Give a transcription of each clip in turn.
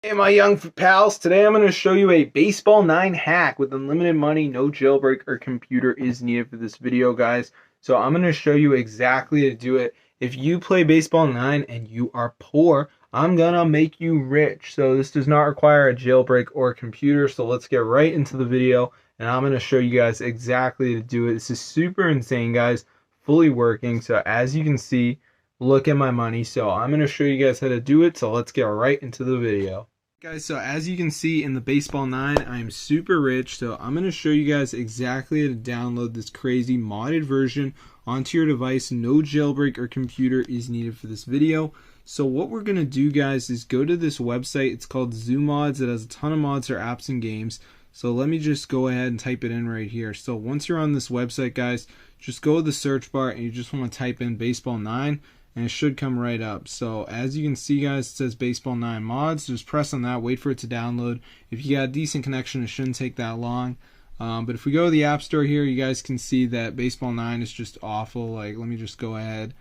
Hey my young pals, today I'm going to show you a Baseball 9 hack with unlimited money, no jailbreak or computer is needed for this video, guys. So I'm going to show you exactly how to do it. If you play Baseball 9 and you are poor, I'm going to make you rich. So this does not require a jailbreak or a computer, so let's get right into the video and I'm going to show you guys exactly how to do it. This is super insane, guys, fully working. So as you can see, look at my money. So I'm going to show you guys how to do it, so let's get right into the video. Guys, so as you can see in the Baseball 9, I'm super rich, so I'm going to show you guys exactly how to download this crazy modded version onto your device. No jailbreak or computer is needed for this video. So what we're going to do, guys, is go to this website. It's called ZooMods. It has a ton of mods for apps and games. So let me just go ahead and type it in right here. So once you're on this website, guys, just go to the search bar and you just want to type in Baseball 9. And it should come right up. So as you can see, guys, it says Baseball 9 mods. Just press on that, wait for it to download. If you got a decent connection, it shouldn't take that long. But if we go to the App Store here, you guys can see that Baseball 9 is just awful. Like, let me just go ahead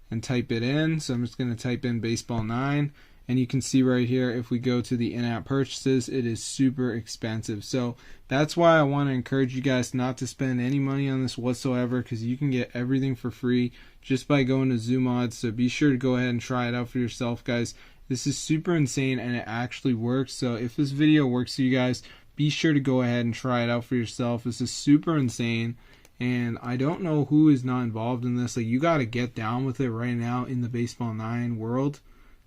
and type it in. So I'm just going to type in Baseball 9. And you can see right here, if we go to the in-app purchases, it is super expensive. So that's why I want to encourage you guys not to spend any money on this whatsoever, because you can get everything for free just by going to ZooMods. So be sure to go ahead and try it out for yourself, guys. This is super insane and it actually works. So if this video works for you guys, be sure to go ahead and try it out for yourself. This is super insane. And I don't know who is not involved in this. Like, you got to get down with it right now in the Baseball 9 world,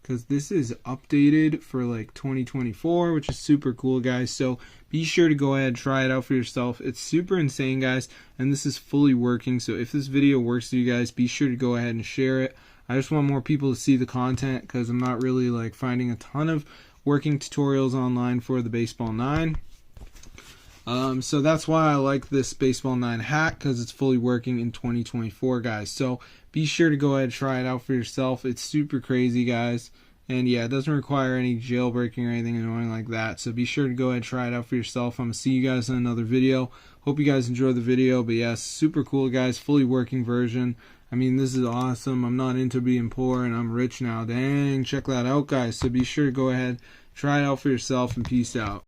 because this is updated for like 2024, which is super cool, guys. So be sure to go ahead and try it out for yourself. It's super insane, guys, and this is fully working. So if this video works for you guys, be sure to go ahead and share it. I just want more people to see the content, because I'm not really like finding a ton of working tutorials online for the Baseball 9. So that's why I like this Baseball 9 hack, because it's fully working in 2024, guys. So be sure to go ahead and try it out for yourself. It's super crazy, guys. And yeah, it doesn't require any jailbreaking or anything annoying like that. So be sure to go ahead and try it out for yourself. I'm going to see you guys in another video. Hope you guys enjoy the video. But yeah, super cool, guys. Fully working version. I mean, this is awesome. I'm not into being poor and I'm rich now. Dang, check that out, guys. So be sure to go ahead, try it out for yourself, and peace out.